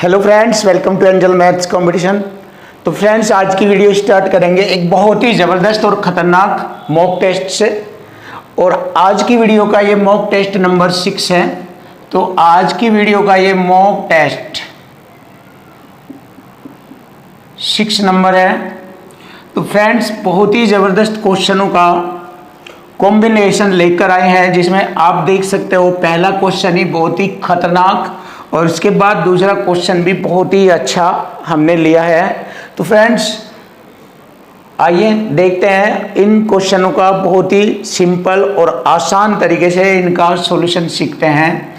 Hello friends, welcome to angel maths competition. तो friends, आज की वीडियो स्टार्ट करेंगे एक बहुत ही ज़बरदस्त और ख़तरनाक मॉक टेस्ट से। और आज की वीडियो का ये मॉक टेस्ट नंबर 6 है। तो आज की वीडियो का ये मॉक टेस्ट 6 नंबर है। तो फ्रेंड्स, बहुत ही ज़बरदस्त क्वेश्चनों का कॉम्बिनेशन लेकर आए हैं, जिसमें आप देख सकते हो पहला क्वेश्चन ही बहुत ही खतरनाक और उसके बाद दूसरा क्वेश्चन भी बहुत ही अच्छा हमने लिया है। तो फ्रेंड्स, आइए देखते हैं इन क्वेश्चनों का बहुत ही सिंपल और आसान तरीके से इनका सॉल्यूशन सीखते हैं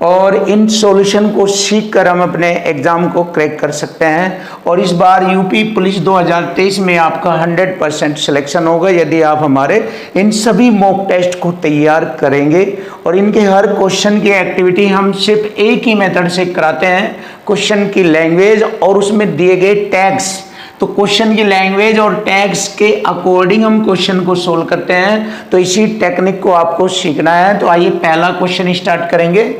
और इन सॉल्यूशन को सीखकर हम अपने एग्ज़ाम को क्रैक कर सकते हैं। और इस बार यूपी पुलिस 2023 में आपका 100% सिलेक्शन होगा यदि आप हमारे इन सभी मॉक टेस्ट को तैयार करेंगे। और इनके हर क्वेश्चन की एक्टिविटी हम सिर्फ एक ही मेथड से कराते हैं, क्वेश्चन की लैंग्वेज और उसमें दिए गए टैग्स। तो क्वेश्चन की लैंग्वेज और टैग्स के अकॉर्डिंग हम क्वेश्चन को सोल्व करते हैं। तो इसी टेक्निक को आपको सीखना है। तो आइए पहला क्वेश्चन स्टार्ट करेंगे।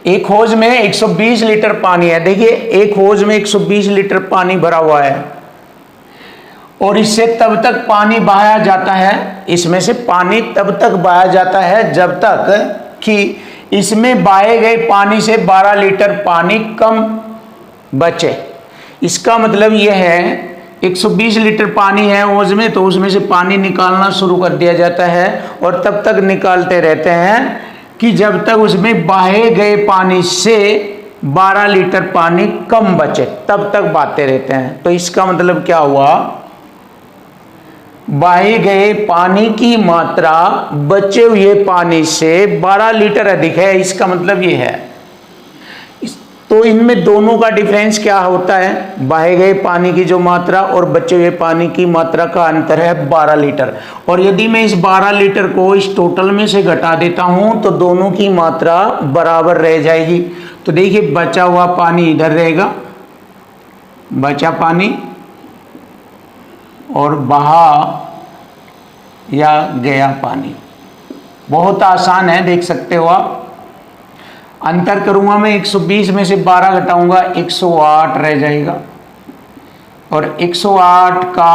एक हौज में 120 लीटर पानी है। देखिए, एक हौज में 120 लीटर पानी भरा हुआ है और इससे तब तक पानी बहाया जाता है, इसमें से पानी तब तक बहाया जाता है जब तक कि इसमें बहाए गए पानी से 12 लीटर पानी कम बचे। इसका मतलब यह है 120 लीटर पानी है हौज में, तो उसमें से पानी निकालना शुरू कर दिया जाता है और तब तक निकालते रहते हैं कि जब तक उसमें बहाए गए पानी से 12 लीटर पानी कम बचे, तब तक बहाते रहते हैं। तो इसका मतलब क्या हुआ, बहाए गए पानी की मात्रा बचे हुए पानी से 12 लीटर अधिक है। इसका मतलब ये है। तो इनमें दोनों का डिफरेंस क्या होता है, बहाए गए पानी की जो मात्रा और बचे हुए पानी की मात्रा का अंतर है 12 लीटर। और यदि मैं इस 12 लीटर को इस टोटल में से घटा देता हूं तो दोनों की मात्रा बराबर रह जाएगी। तो देखिए, बचा हुआ पानी इधर रहेगा, बचा पानी, और बहा या गया पानी। बहुत आसान है, देख सकते हो आप। अंतर करूंगा मैं, 120 में से 12 घटाऊंगा 108 रह जाएगा और 108 का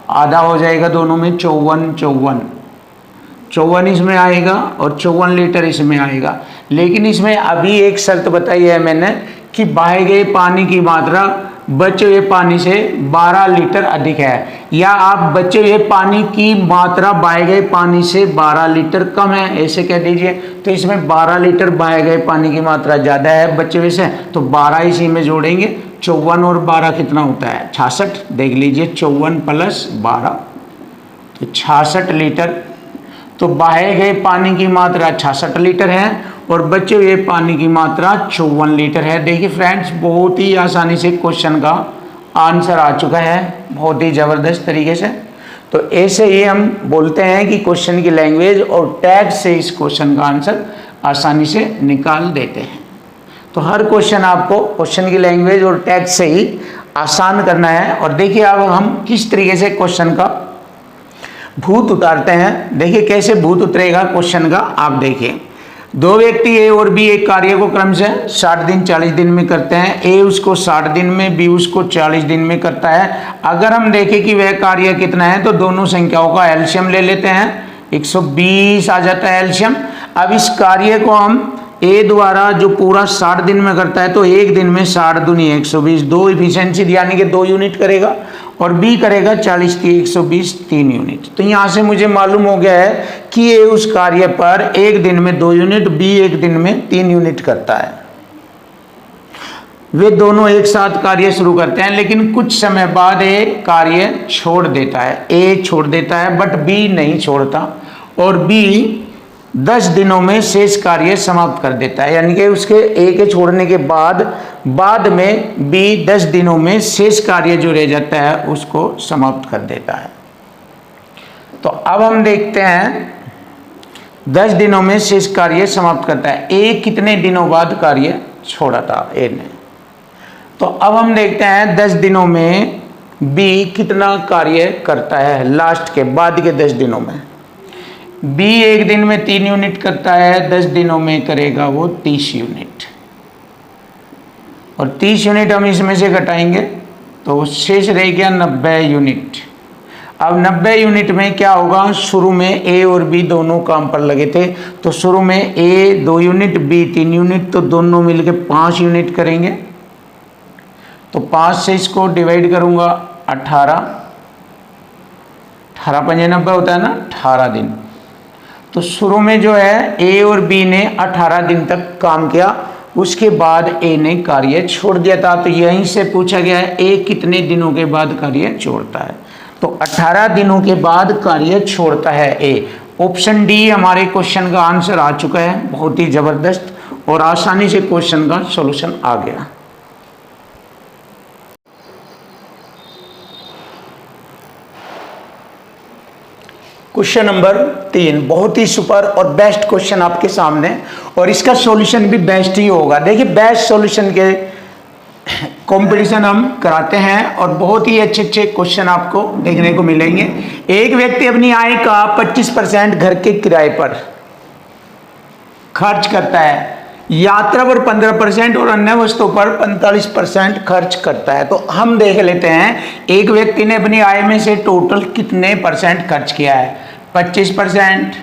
आधा हो जाएगा दोनों में, 54 इसमें आएगा और 54 लीटर इसमें आएगा। लेकिन इसमें अभी एक शर्त बताई है मैंने कि बहाए गए पानी की मात्रा बचे हुए पानी से 12 लीटर अधिक है, या आप बचे हुए पानी की मात्रा बहाए गए पानी से 12 लीटर कम है, ऐसे कह दीजिए। तो इसमें 12 लीटर बहाए गए पानी की मात्रा ज़्यादा है बचे हुए से, तो 12 इसी में जोड़ेंगे। 54 और 12 कितना होता है, 66। देख लीजिए, 54 प्लस 12 तो 66 लीटर। तो बहाए गए पानी की मात्रा 66 लीटर है और बचे हुए पानी की मात्रा 54 लीटर है। देखिए फ्रेंड्स, बहुत ही आसानी से क्वेश्चन का आंसर आ चुका है, बहुत ही ज़बरदस्त तरीके से। तो ऐसे ही हम बोलते हैं कि क्वेश्चन की लैंग्वेज और टैग से इस क्वेश्चन का आंसर आसानी से निकाल देते हैं। तो हर क्वेश्चन आपको क्वेश्चन की लैंग्वेज और टैग से ही आसान करना है। और देखिए अब हम किस तरीके से क्वेश्चन का भूत उतारते हैं। देखिए कैसे भूत उतरेगा क्वेश्चन का, आप देखिए। दो व्यक्ति ए और बी एक कार्य को क्रमशः 60 दिन 40 दिन में करते हैं। ए उसको 60 दिन में, बी उसको 40 दिन में करता है। अगर हम देखें कि वह कार्य कितना है तो दोनों संख्याओं का एलसीएम ले लेते हैं, 120 आ जाता है एलसीएम। अब इस कार्य को हम ए द्वारा जो पूरा 60 दिन में करता है, तो एक दिन में 60 दूनी 120, 2 इफिशिएंसी यानी कि 2 यूनिट करेगा, और बी करेगा 40 की 120 3 यूनिट। तो यहाँ से मुझे मालूम हो गया है कि ए उस कार्य पर एक दिन में 2 यूनिट, बी एक दिन में 3 यूनिट करता है। वे दोनों एक साथ कार्य शुरू करते हैं, लेकिन कुछ समय बाद ए कार्य छोड़ देता है। ए छोड़ देता है बट बी नहीं छोड़ता, और बी 10 दिनों में शेष कार्य समाप्त कर देता है। यानी कि उसके ए के छोड़ने के बाद में बी 10 दिनों में शेष कार्य जो रह जाता है उसको समाप्त कर देता है। तो अब हम देखते हैं 10 दिनों में शेष कार्य समाप्त करता है। ए कितने दिनों बाद कार्य छोड़ा था ए ने। तो अब हम देखते हैं 10 दिनों में बी कितना कार्य करता है, लास्ट के बाद के 10 दिनों में। बी एक दिन में 3 यूनिट करता है, 10 दिनों में करेगा वो 30 यूनिट। और 30 यूनिट हम इसमें से घटाएंगे तो शेष रह गया 90 यूनिट। अब 90 यूनिट में क्या होगा, शुरू में ए और बी दोनों काम पर लगे थे, तो शुरू में ए 2 यूनिट बी 3 यूनिट, तो दोनों मिलके 5 यूनिट करेंगे। तो 5 से इसको डिवाइड करूंगा 18 पंजे 90 होता है ना, 18 दिन। तो शुरू में जो है ए और बी ने 18 दिन तक काम किया, उसके बाद ए ने कार्य छोड़ दिया था। तो यहीं से पूछा गया है ए कितने दिनों के बाद कार्य छोड़ता है, तो 18 दिनों के बाद कार्य छोड़ता है ए। ऑप्शन डी हमारे क्वेश्चन का आंसर आ चुका है। बहुत ही जबरदस्त और आसानी से क्वेश्चन का सॉल्यूशन आ गया। क्वेश्चन नंबर 3 बहुत ही सुपर और बेस्ट क्वेश्चन आपके सामने, और इसका सॉल्यूशन भी बेस्ट ही होगा। देखिए बेस्ट सॉल्यूशन के कंपटीशन हम कराते हैं और बहुत ही अच्छे अच्छे क्वेश्चन आपको देखने को मिलेंगे। एक व्यक्ति अपनी आय का 25% घर के किराए पर खर्च करता है, यात्रा पर 15% और अन्य वस्तुओं पर 45% खर्च करता है। तो हम देख लेते हैं एक व्यक्ति ने अपनी आय में से टोटल कितने परसेंट खर्च किया है। 25%,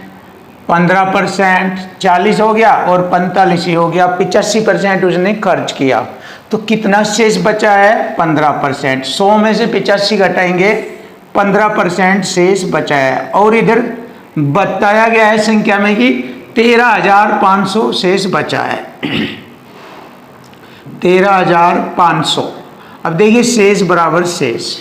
15%, 40 हो गया और 45 ही हो गया, 85% उसने खर्च किया। तो कितना शेष बचा है, 15%। 100 में से 85 घटाएंगे, 15% शेष बचा है। और इधर बताया गया है संख्या में कि 13,500 शेष बचा है। 13,500। अब देखिए शेष बराबर शेष।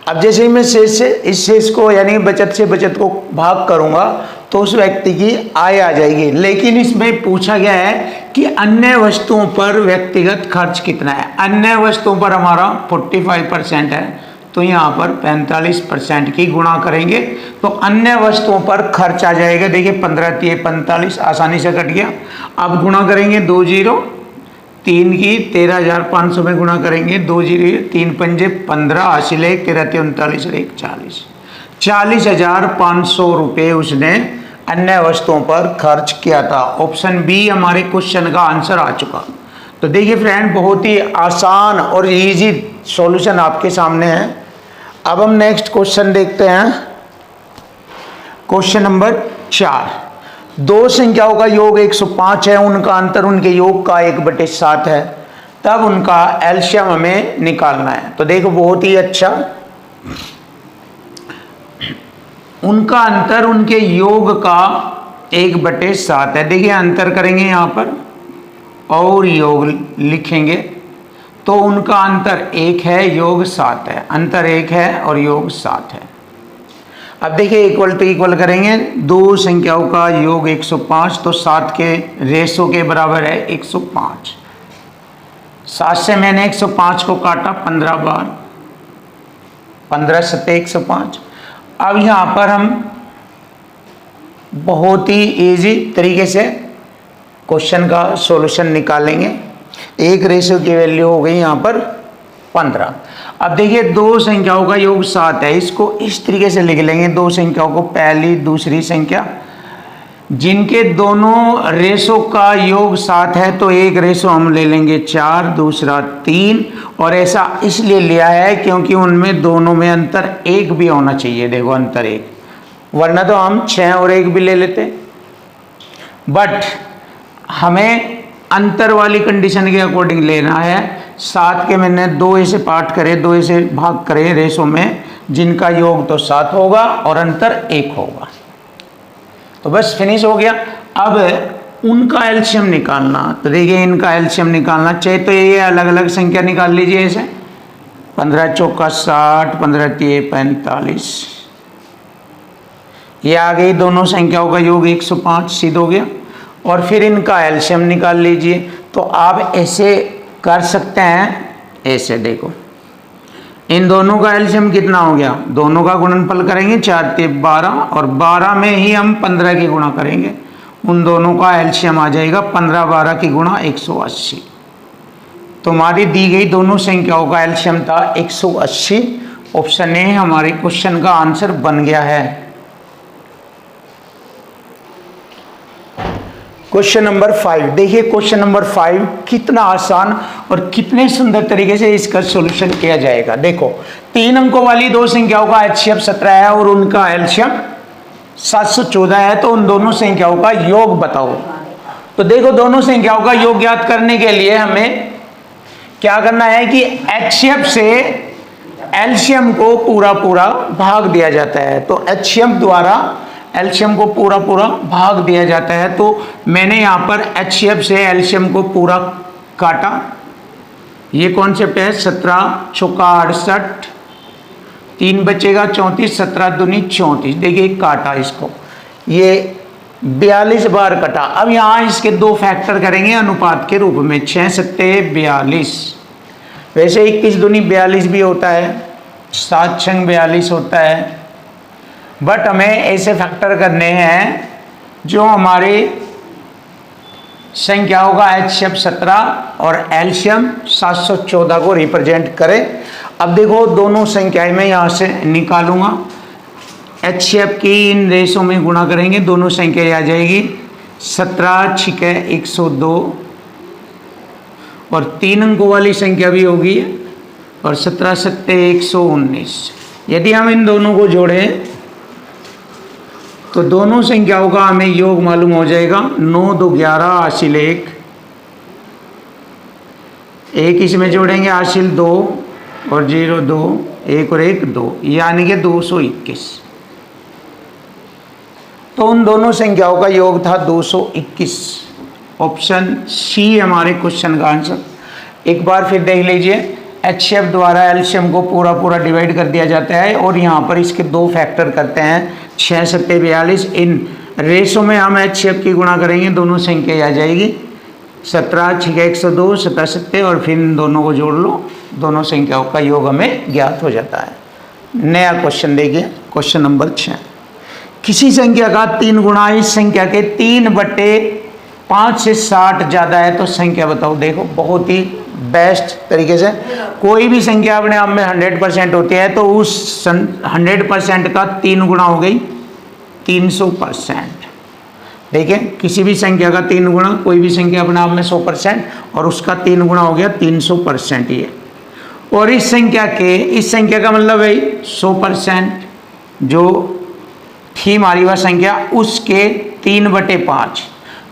अब जैसे ही मैं शेष से इस शेष को यानी बचत से बचत को भाग करूंगा तो उस व्यक्ति की आय आ जाएगी। लेकिन इसमें पूछा गया है कि अन्य वस्तुओं पर व्यक्तिगत खर्च कितना है। अन्य वस्तुओं पर हमारा 45% है, तो यहाँ पर 45% की गुणा करेंगे तो अन्य वस्तुओं पर खर्च आ जाएगा। देखिए 15 × 45 आसानी से कट गया। अब गुणा करेंगे 2 0 3 की 13,500 में गुणा करेंगे, 2 0 3 पंजे 15, हासिल 1 13 39 1 40, 40,500 रुपये उसने अन्य वस्तुओं पर खर्च किया था। ऑप्शन बी हमारे क्वेश्चन का आंसर आ चुका। तो देखिए फ्रेंड बहुत ही आसान और इजी सॉल्यूशन आपके सामने है। अब हम नेक्स्ट क्वेश्चन देखते हैं। क्वेश्चन नंबर 4, दो संख्याओं का योग 105 है, उनका अंतर उनके योग का 1/7 है, तब उनका एलसीएम हमें निकालना है। तो देखो बहुत ही अच्छा, उनका अंतर उनके योग का 1/7 है। देखिए अंतर करेंगे यहाँ पर और योग लिखेंगे तो उनका अंतर 1 है, योग 7 है। अंतर 1 है और योग 7 है। अब देखिए इक्वल टू इक्वल करेंगे, दो संख्याओं का योग 105, तो 7 के रेशो के बराबर है 105। 7 से मैंने 105 को काटा 15 बार, 15 7 105। अब यहाँ पर हम बहुत ही इजी तरीके से क्वेश्चन का सॉल्यूशन निकालेंगे। एक रेशो की वैल्यू हो गई यहाँ पर 15। अब देखिए दो संख्याओं का योग 7 है, इसको इस तरीके से लिख लेंगे। दो संख्याओं को पहली दूसरी संख्या जिनके दोनों रेशो का योग 7 है, तो एक रेशो हम ले लेंगे 4, दूसरा 3। और ऐसा इसलिए लिया है क्योंकि उनमें दोनों में अंतर 1 भी होना चाहिए। देखो अंतर 1, वरना तो हम 6 और 1 भी ले लेते, बट हमें अंतर वाली कंडीशन के अकॉर्डिंग लेना है। 7 के मैंने 2 ऐसे पार्ट करे, 2 ऐसे भाग करे रेशो में, जिनका योग तो 7 होगा और अंतर 1 होगा। तो बस फिनिश हो गया। अब उनका एलसीएम निकालना, तो देखिए इनका एलसीएम निकालना चाहे तो ये अलग अलग संख्या निकाल लीजिए। ऐसे 15 चौका 60, 15 तिये 45, ये आ गई। दोनों संख्याओं का योग 105 सिद्ध हो गया। और फिर इनका एलसीएम निकाल लीजिए। तो आप ऐसे कर सकते हैं, ऐसे देखो इन दोनों का एलसीएम कितना हो गया, दोनों का गुणनफल करेंगे 4 × 12 और 12 में ही हम 15 की गुणा करेंगे, उन दोनों का एलसीएम आ जाएगा 15 12 की गुणा 180। तो हमारी दी गई दोनों संख्याओं का एलसीएम था 180। ऑप्शन ए हमारे क्वेश्चन का आंसर बन गया है। क्वेश्चन नंबर 5, देखिए क्वेश्चन नंबर 5 कितना आसान और कितने सुंदर तरीके से इसका सॉल्यूशन किया जाएगा। देखो 3 अंकों वाली दो संख्याओं का HCF 17 है और उनका एलसीएम 714 है, तो उन दोनों संख्याओं का योग बताओ। तो देखो दोनों संख्याओं का योग ज्ञात करने के लिए हमें क्या करना है कि HCF से एलसीएम को पूरा पूरा भाग दिया जाता है, तो HCF द्वारा एलसीएम को पूरा पूरा भाग दिया जाता है। तो मैंने यहाँ पर HCF से एलसीएम को पूरा काटा, ये कॉन्सेप्ट है 17 चौका 68, 3 बचेगा 34, 17 दूनी 34, देखिए काटा इसको, ये 42 बार कटा। अब यहाँ इसके दो फैक्टर करेंगे अनुपात के रूप में, 6 सत्ते 42, वैसे 21 दूनी 42 भी होता है, 7 छंग 42 होता है, बट हमें ऐसे फैक्टर करने हैं जो हमारे संख्याओं का HCF 17 और एलसीएम 714 को रिप्रेजेंट करे। अब देखो दोनों संख्याएं मैं यहाँ से निकालूंगा, HCF की इन रेशों में गुणा करेंगे, दोनों संख्याएं आ जाएगी 17 छिके 102 और 3 अंकों वाली संख्या भी होगी और 17 सत्ते 119। यदि हम इन दोनों को जोड़ें तो दोनों संख्याओं का हमें योग मालूम हो जाएगा, 9 2 11 हासिल 1, इसमें जोड़ेंगे हासिल 2 और 0 2, 1 और 1 2, यानी कि 221। तो उन दोनों संख्याओं का योग था 221। ऑप्शन सी हमारे क्वेश्चन का आंसर। एक बार फिर देख लीजिए, HCF द्वारा एलसीएम को पूरा पूरा डिवाइड कर दिया जाता है और यहाँ पर इसके दो फैक्टर करते हैं, 6 सत्ते 42, इन रेशो में हम HCF की गुणा करेंगे, दोनों संख्या आ जाएगी 17 छिके 102, 17 सत्ते और फिर इन दोनों को जोड़ लो, दोनों संख्याओं का योग हमें ज्ञात हो जाता है। नया क्वेश्चन देखिए, क्वेश्चन नंबर 6, किसी संख्या का 3 गुणा इस संख्या के 3/5 से 60 ज़्यादा है तो संख्या बताओ। देखो बहुत ही बेस्ट तरीके से, कोई भी संख्या अपने आप में 100% होती है तो उस 100% का 3 गुणा हो गई 300%। देखिए किसी भी संख्या का 3 गुणा, कोई भी संख्या अपने आप में 100% और उसका 3 गुणा हो गया 300% ये। और इस संख्या का मतलब है 100% जो थी हमारी वह संख्या, उसके 3/5,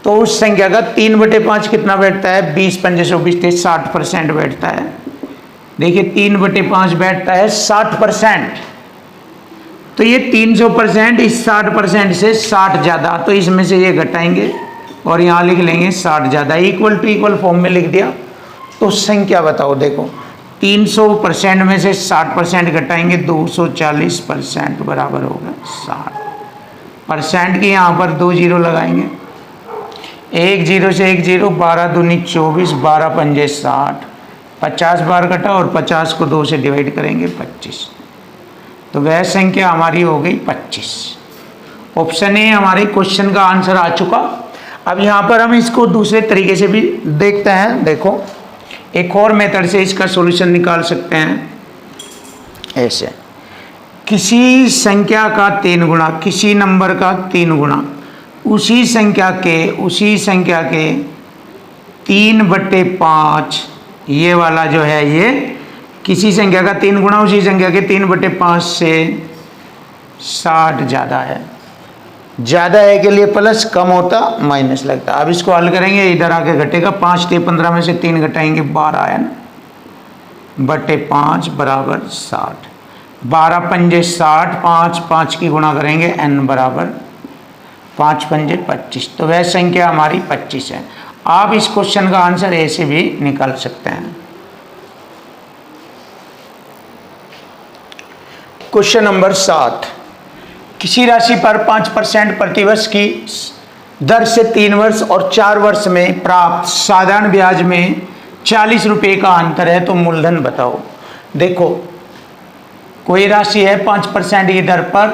तो उस संख्या का 3/5 कितना बैठता है, 20 पंजे 120 60% बैठता है। देखिए 3/5 बैठता है 60%, तो ये 300% इस 60% से 60 ज़्यादा, तो इसमें से ये घटाएंगे और यहाँ लिख लेंगे 60 ज़्यादा, इक्वल टू इक्वल फॉर्म में लिख दिया। तो संख्या बताओ, देखो 300% में से 60% घटाएंगे 240% बराबर होगा 60%। की यहाँ पर 2 जीरो लगाएंगे, 1 0 से 1 0, 12 दूनी 24, 12 पंजे 60, 50 बार कटा और 50 को 2 से डिवाइड करेंगे 25, तो वह संख्या हमारी हो गई 25। ऑप्शन ए हमारे क्वेश्चन का आंसर आ चुका। अब यहाँ पर हम इसको दूसरे तरीके से भी देखते हैं। देखो एक और मेथड से इसका सॉल्यूशन निकाल सकते हैं ऐसे, किसी संख्या का 3 गुणा, किसी नंबर का 3 गुणा उसी संख्या के 3/5, ये वाला जो है ये किसी संख्या का 3 गुणा उसी संख्या के 3/5 से 60 ज़्यादा है। ज़्यादा है के लिए प्लस, कम होता माइनस लगता। अब इसको हल करेंगे, इधर आके घटेगा, 5 × 15 में से 3 घटाएंगे 12 है ना, बटे 5 बराबर 60, 12 पंजे 60, 5 की गुणा करेंगे n बराबर 5 पंजे 25, तो वह संख्या हमारी 25 है। आप इस क्वेश्चन का आंसर ऐसे भी निकाल सकते हैं। क्वेश्चन नंबर 7, किसी राशि पर 5% प्रतिवर्ष की दर से 3 वर्ष और 4 वर्ष में प्राप्त साधारण ब्याज में 40 रुपये का अंतर है तो मूलधन बताओ। देखो कोई राशि है 5% की दर पर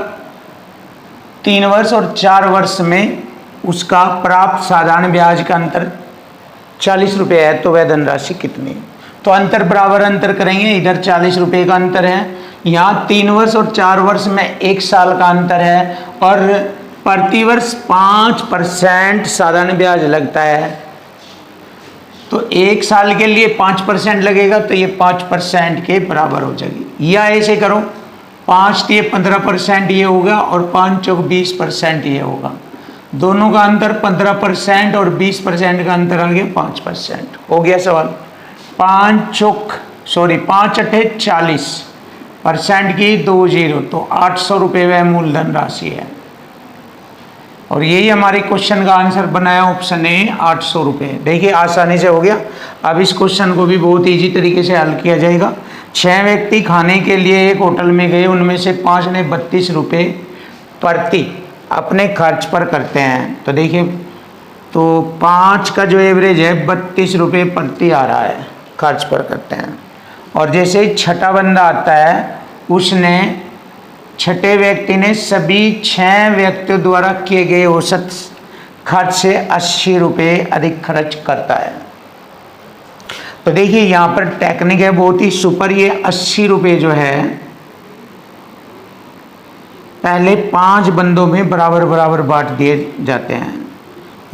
3 वर्ष और 4 वर्ष में उसका प्राप्त साधारण ब्याज का अंतर 40 रुपये है, तो वह धनराशि कितनी है। तो अंतर बराबर अंतर करेंगे, इधर 40 रुपये का अंतर है, यहाँ 3 वर्ष और 4 वर्ष में 1 साल का अंतर है और प्रतिवर्ष 5% साधारण ब्याज लगता है, तो 1 साल के लिए 5% लगेगा, तो ये 5% के बराबर हो जाएगी। या ऐसे करो, 5 ये 15% ये होगा और 5 चौक 20% ये होगा। दोनों का अंतर 15% और 20% का अंतर आ गया 5%। हो गया सवाल। 5 अठे 40% की 2 0, तो 800 रुपये वह मूलधन राशि है। और यही हमारे क्वेश्चन का आंसर बनाया ऑप्शन ए 800 रुपये। देखिए आसानी से हो गया। अब इस क्वेश्चन को भी बहुत इजी तरीके से हल किया जाएगा। 6 व्यक्ति खाने के लिए एक होटल में गए, उनमें से 5 ने 32 रुपये प्रति अपने खर्च पर करते हैं। तो देखिए, तो 5 का जो एवरेज है 32 रुपये प्रति आ रहा है, खर्च पर करते हैं। और जैसे ही छठा बंदा आता है, उसने छठे व्यक्ति ने सभी 6 व्यक्तियों द्वारा किए गए औसत खर्च से 80 रुपये अधिक खर्च करता है। तो देखिए यहाँ पर टेक्निक है बहुत ही सुपर। ये 80 रुपये जो है पहले 5 बंदों में बराबर बराबर बांट दिए जाते हैं।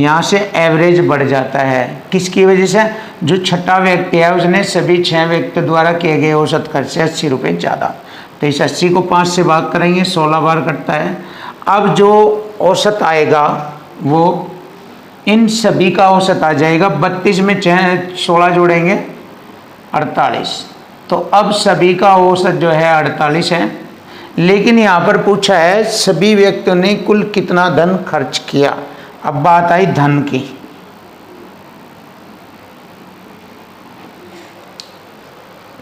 यहाँ से एवरेज बढ़ जाता है। किसकी वजह से? जो छठा व्यक्ति है उसने सभी 6 व्यक्तियों द्वारा किए गए औसत खर्च से 80 रुपये ज़्यादा। तो इस 80 को 5 से भाग करेंगे, 16 बार कटता है। अब जो औसत आएगा वो इन सभी का औसत आ जाएगा। 32 में 16 जोड़ेंगे 48। तो अब सभी का औसत जो है 48 है। लेकिन यहाँ पर पूछा है सभी व्यक्तियों ने कुल कितना धन खर्च किया। अब बात आई धन की।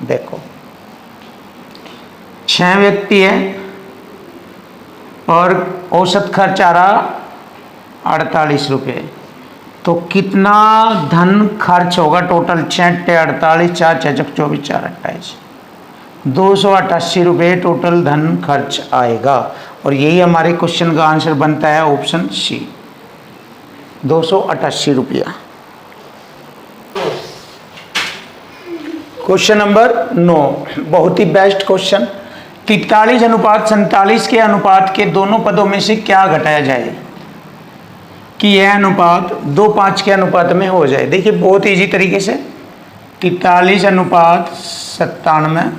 देखो 6 व्यक्ति है और औसत खर्च आ रहा 48 रुपये। तो कितना धन खर्च होगा टोटल? 6 48, 4 6 24, 4 28, 288 रुपये टोटल धन खर्च आएगा। और यही हमारे क्वेश्चन का आंसर बनता है ऑप्शन सी, 288 रुपया। क्वेश्चन नंबर 9 बहुत ही बेस्ट क्वेश्चन। 43:47 के अनुपात के दोनों पदों में से क्या घटाया जाए कि यह अनुपात 2:5 के अनुपात में हो जाए। देखिए बहुत इजी तरीके से 43:97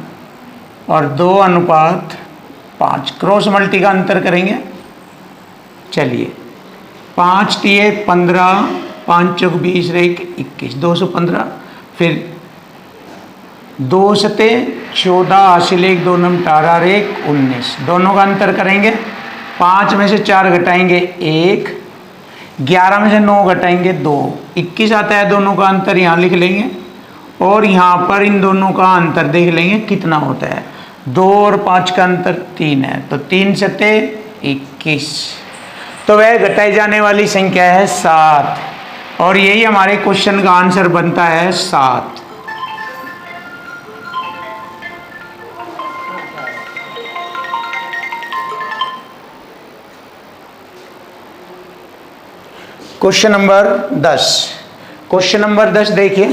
और 2:5 क्रॉस मल्टी का अंतर करेंगे। चलिए 5 × 15, 5 चौक 20, 21, 215। फिर 2 सते 14, हासिल 1, 2 नम 18, 1 19। दोनों का अंतर करेंगे। 5 में से 4 घटाएंगे 1, 11 में से 9 घटाएंगे 2, 21 आता है। दोनों का अंतर यहाँ लिख लेंगे और यहाँ पर इन दोनों का अंतर देख लेंगे कितना होता है। 2 और 5 का अंतर 3 है, तो 3 सते 21। तो वह घटाई जाने वाली संख्या है 7। और यही हमारे क्वेश्चन का आंसर बनता है 7। Question number 10। क्वेश्चन नंबर 10 देखिए।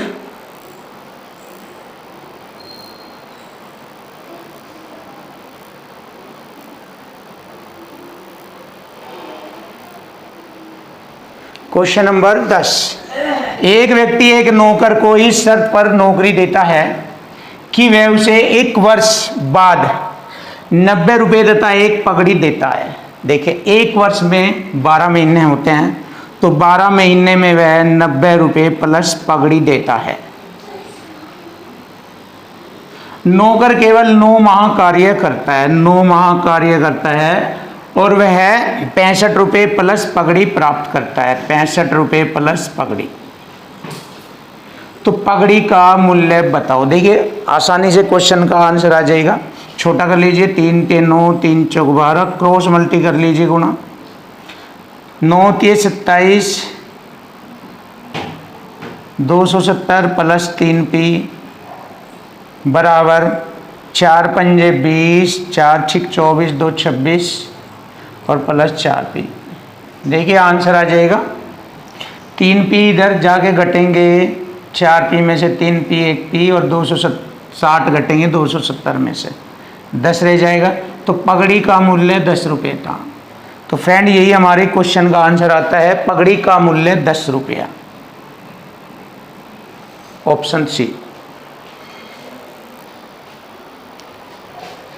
Question number 10। एक व्यक्ति एक नौकर को इस शर्त पर नौकरी देता है कि वह उसे 1 वर्ष बाद 90 रुपये तथा एक पगड़ी देता है। देखिए 1 वर्ष में 12 महीने होते हैं, तो 12 महीने में वह 90 रुपये प्लस पगड़ी देता है। नौकर केवल 9 माह कार्य करता है, 9 माह कार्य करता है और वह 65 रुपये प्लस पगड़ी प्राप्त करता है। 65 रुपये प्लस पगड़ी। तो पगड़ी का मूल्य बताओ। देखिए आसानी से क्वेश्चन का आंसर आ जाएगा। छोटा कर लीजिए, 3 × 9, 3 चौक 12, क्रॉस मल्टी कर लीजिए, गुणा 9 × 27, 270 प्लस 3p बराबर 4 × 5 20, 4 × 6 24, 2 26 और प्लस 4p। देखिए आंसर आ जाएगा। 3p इधर जाके घटेंगे, 4p में से 3p 1p और 260 घटेंगे 270 में से 10 रह जाएगा। तो पगड़ी का मूल्य 10 रुपये था। तो फ्रेंड यही हमारे क्वेश्चन का आंसर आता है, पगड़ी का मूल्य 10 रुपया, option C.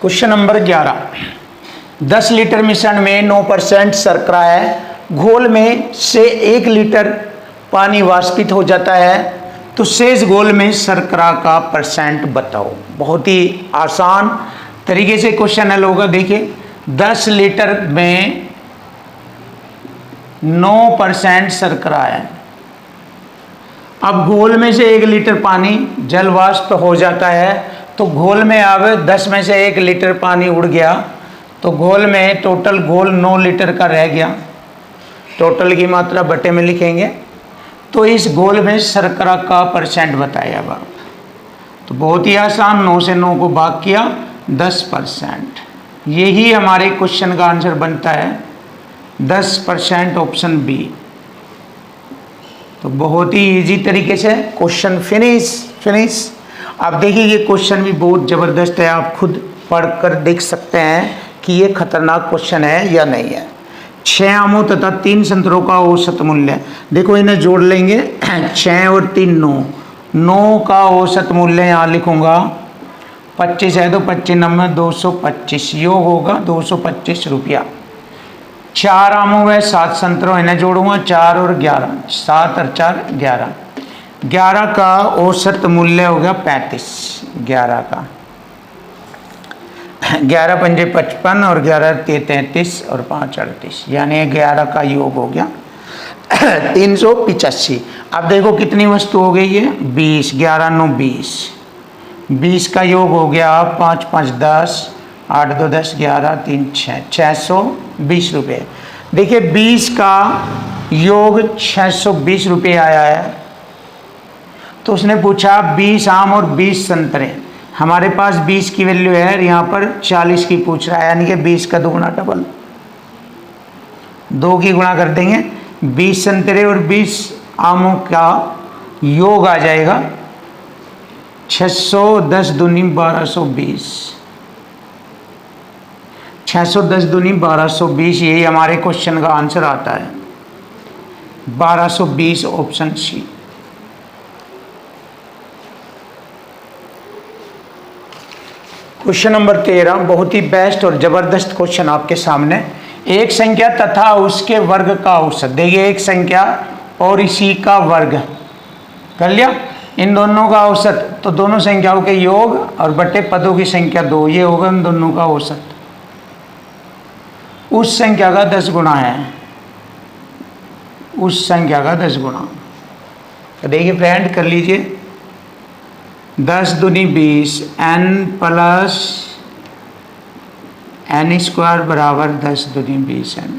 Question number 11, 10 litre मिश्रण में 9% शर्करा है, घोल में से 1 लीटर पानी वाष्पित हो जाता है, तो शेष घोल में शर्करा का परसेंट बताओ। बहुत ही आसान तरीके से क्वेश्चन हल होगा। देखिए 10 लीटर में 9% शर्करा है, अब घोल में से 1 लीटर पानी जल वाष्प हो जाता है, तो घोल में अब 10 में से 1 लीटर पानी उड़ गया, तो घोल में टोटल घोल 9 लीटर का रह गया। टोटल की मात्रा बटे में लिखेंगे, तो इस घोल में शर्करा का परसेंट बताया अब। तो बहुत ही आसान, 9 से 9 को भाग किया 10%, यही हमारे क्वेश्चन का आंसर बनता है 10%, ऑप्शन बी। तो बहुत ही इजी तरीके से क्वेश्चन फिनिश। आप देखिए ये क्वेश्चन भी बहुत ज़बरदस्त है, आप खुद पढ़कर देख सकते हैं कि ये खतरनाक क्वेश्चन है या नहीं है। 6 आमों तथा 3 संतरों का औसत मूल्य, देखो इन्हें जोड़ लेंगे 6 और 3 9 का औसत मूल्य यहाँ लिखूंगा 25 है, तो 25 नंबर 225, योग होगा 225 रुपया। 4 आमों व 7 संतरों, इन्हें जोड़ूंगा 4 और 11, 7 और 4 11, 11 का औसत मूल्य हो गया 35, 11 का 11 पंजे 55 और 11 33 और 5 38, यानी 11 का योग हो गया 385। अब देखो कितनी वस्तु हो गई है 20, 11 9 20, 20 का योग हो गया 5 5 10, 8 2 10, 11 3 6, 620 रुपये। देखिए 20 का योग 620 रुपये आया है, तो उसने पूछा 20 आम और 20 संतरे, हमारे पास 20 की वैल्यू है, यहाँ पर 40 की पूछ रहा है, यानी कि 20 का 2 गुना डबल, 2 की गुणा कर देंगे, 20 संतरे और 20 आमों का योग आ जाएगा 610 दूनी 1220, 610 दूनी 1220, यही हमारे क्वेश्चन का आंसर आता है 1220, ऑप्शन सी। क्वेश्चन नंबर 13, बहुत ही बेस्ट और जबरदस्त क्वेश्चन आपके सामने। एक संख्या तथा उसके वर्ग का औसत, देखिए एक संख्या और इसी का वर्ग कर लिया, इन दोनों का औसत, तो दोनों संख्याओं के योग और बटे पदों की संख्या 2, ये होगा इन दोनों का औसत। उस संख्या का 10 गुना है, उस संख्या का 10 गुना। तो देखिए फ्रेंड कर लीजिए, 10 दूनी 20, n प्लस n स्क्वायर बराबर 10 दूनी 20n।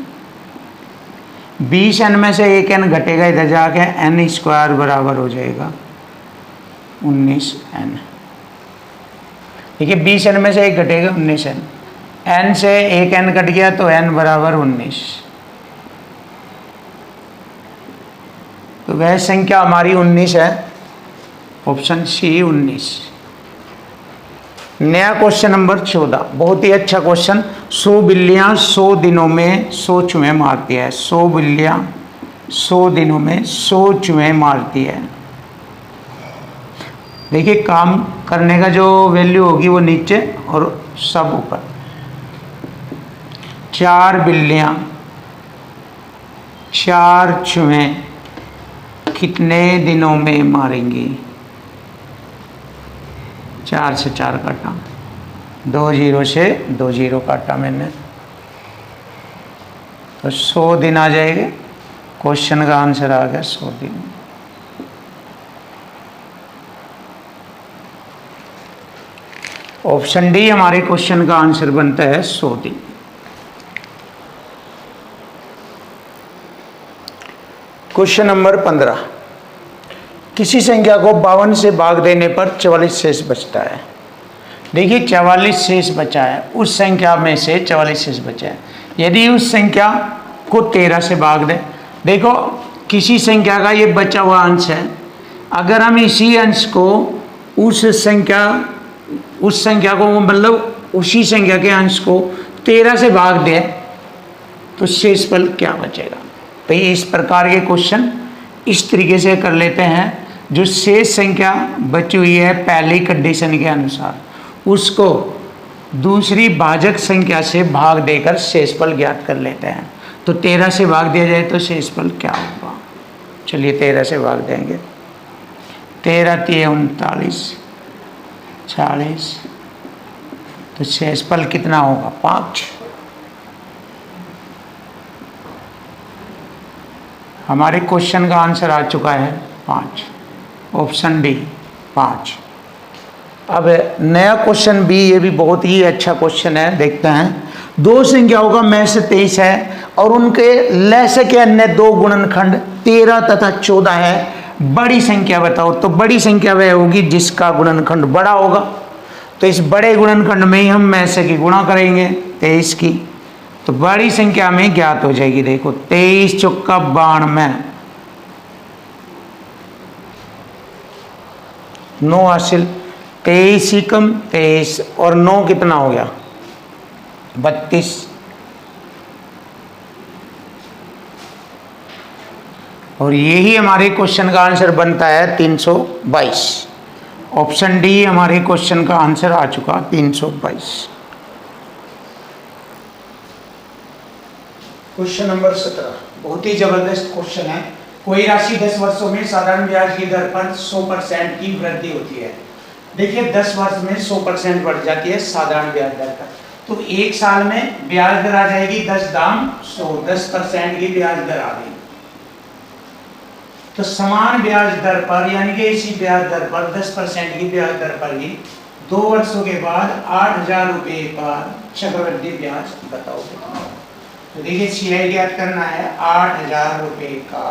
20n में से एक n घटेगा इधर जाके, n स्क्वायर बराबर हो जाएगा 19n। देखिए 20n में से एक घटेगा 19n, n से एक n कट गया तो n बराबर 19, तो वह संख्या हमारी 19 है, ऑप्शन सी 19। नया क्वेश्चन नंबर 14, बहुत ही अच्छा क्वेश्चन। 100 बिल्लियाँ 100 दिनों में 100 चूहे मारती है, 100 बिल्लियाँ 100 दिनों में 100 चूहे मारती है। देखिए काम करने का जो वैल्यू होगी वो नीचे और सब ऊपर। 4 बिल्लियाँ 4 चूहे कितने दिनों में मारेंगी? 4 से 4 काटा, 2 0 से 2 0 काटा मैंने, तो 100 दिन आ जाएंगे। क्वेश्चन का आंसर आ गया 100 दिन। ऑप्शन डी हमारे क्वेश्चन का आंसर बनता है 100 दिन। क्वेश्चन नंबर 15, किसी संख्या को 52 से भाग देने पर 44 शेष बचता है। देखिए 44 शेष बचा है, उस संख्या में से 44 शेष बचा है। यदि उस संख्या को 13 से भाग दें, देखो किसी संख्या का ये बचा हुआ अंश है, अगर हम इसी अंश को उस संख्या को मतलब उसी संख्या के अंश को 13 से भाग दें तो शेषफल क्या बचेगा। तो ये इस प्रकार के क्वेश्चन इस तरीके से कर लेते हैं। जो शेष संख्या बची हुई है पहली कंडीशन के अनुसार, उसको दूसरी भाजक संख्या से भाग देकर शेषफल ज्ञात कर लेते हैं। तो 13 से भाग दिया जाए तो शेषफल क्या होगा। चलिए 13 से भाग देंगे। 13 3 39 40, तो शेषफल कितना होगा 5। हमारे क्वेश्चन का आंसर आ चुका है 5, ऑप्शन डी 5। अब नया क्वेश्चन बी, ये भी बहुत ही अच्छा क्वेश्चन है, देखते हैं। दो संख्याओं का में से 23 है और उनके लय से के अन्य दो गुणनखंड 13 तथा 14 है। बड़ी संख्या बताओ। तो बड़ी संख्या वह होगी जिसका गुणनखंड बड़ा होगा। तो इस बड़े गुणनखंड में ही हम में से की गुणा करेंगे 23 की, तो बड़ी संख्या में ज्ञात हो जाएगी। देखो 23 चौका 92, 9 हासिल, 23 ही कम 23 और 9 कितना हो गया 32। और यही हमारे क्वेश्चन का आंसर बनता है 322। ऑप्शन डी हमारे क्वेश्चन का आंसर आ चुका 322। क्वेश्चन नंबर 17 बहुत ही जबरदस्त क्वेश्चन है। कोई राशि 10 वर्षों में साधारण ब्याज की दर पर 100% की वृद्धि होती है। देखिए 10 वर्ष में 100% बढ़ जाती है साधारण ब्याज दर का। तो एक साल में ब्याज दर आ जाएगी 10 दाम 100, 10% की ब्याज दर आ गई। तो समान ब्याज दर पर यानी कि इसी ब्याज दर पर 10% की ब्याज दर पर ही 2 वर्षों के बाद 8000 रुपये का चक्रवृद्धि ब्याज बताओ कितना। तो देखिए CI ज्ञात करना है 8000 रुपये का।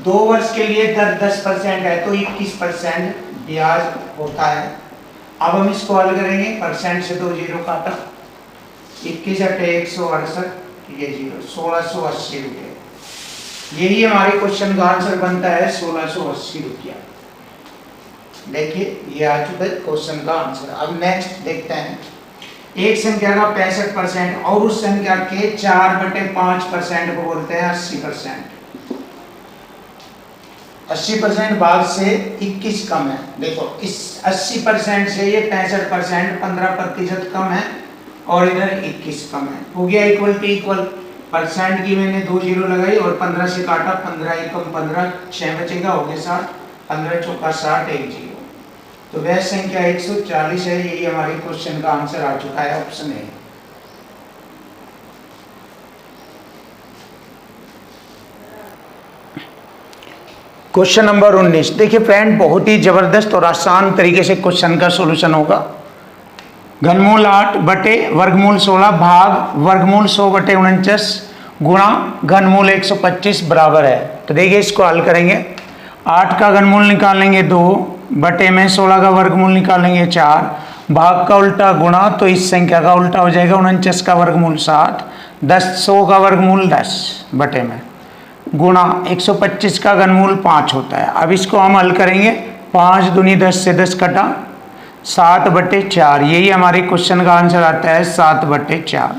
2 वर्ष के लिए दर 10% है तो 21% ब्याज होता है। अब हम इसको हल करेंगे, परसेंट से 2 जीरो काटा, 21 × 168, ये जीरो, 1680 रुपये। यही हमारे क्वेश्चन का आंसर बनता है 1680 रुपया। देखिए ये आ चुका है क्वेश्चन का आंसर। अब नेक्स्ट देखते हैं। एक संख्या का 65% और उस संख्या के 4/5% को बोलते हैं 80%। 80% भाग से 21 कम है। देखो इस 80% से ये 65% 15% कम है और इधर 21 कम है। हो गया इक्वल टू इक्वल। परसेंट की मैंने 2 जीरो लगाई और 15 से काटा, 15 एकम 15, 6 बचेगा, हो गया 60, 15 चौका 60, 1 जीरो। तो वह संख्या 140 है। यही हमारे क्वेश्चन का आंसर आ चुका है, ऑप्शन ए। क्वेश्चन नंबर 19 देखिए फ्रेंड, बहुत ही जबरदस्त और आसान तरीके से क्वेश्चन का सॉल्यूशन होगा। घनमूल 8 बटे वर्गमूल 16 भाग वर्गमूल 100 बटे 49 गुणा घनमूल 125 बराबर है। तो देखिए इसको हल करेंगे। 8 का घनमूल निकालेंगे 2, बटे में 16 का वर्गमूल निकालेंगे 4, भाग का उल्टा गुणा, तो इस संख्या का उल्टा हो जाएगा 49 का वर्गमूल 60, 100 का वर्गमूल 10 बटे में गुणा 125 का घनमूल 5 होता है। अब इसको हम हल करेंगे। 5 दूनी 10 से 10 कटा, 7/4। यही हमारे क्वेश्चन का आंसर आता है 7/4।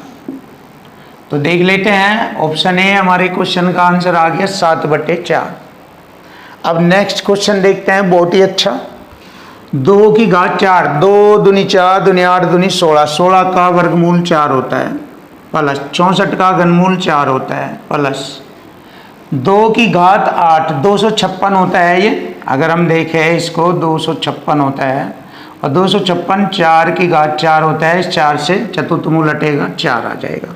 तो देख लेते हैं, ऑप्शन ए हमारे क्वेश्चन का आंसर आ गया 7/4। अब नेक्स्ट क्वेश्चन देखते हैं, बहुत ही अच्छा। 2 की घात 4, 2 दूनी 4 दूनी 8 दूनी 16, 16 का वर्गमूल 4 होता है, प्लस 64 का घनमूल 4 होता है, प्लस 2 की घात 8, 256 होता है। ये अगर हम देखें इसको 256 होता है और 256 4 की घात 4 होता है। इस 4 से चतुर्थमूल हटेगा, 4 आ जाएगा।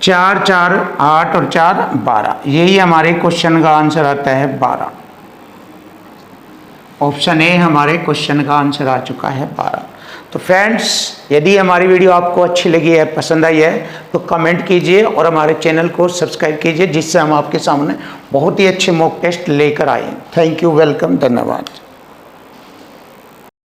4 4 8 और 4 12। यही हमारे क्वेश्चन का आंसर आता है 12। ऑप्शन ए हमारे क्वेश्चन का आंसर आ चुका है 12। तो फ्रेंड्स, यदि हमारी वीडियो आपको अच्छी लगी है, पसंद आई है, तो कमेंट कीजिए और हमारे चैनल को सब्सक्राइब कीजिए, जिससे हम आपके सामने बहुत ही अच्छे मॉक टेस्ट लेकर आए। थैंक यू, वेलकम, धन्यवाद।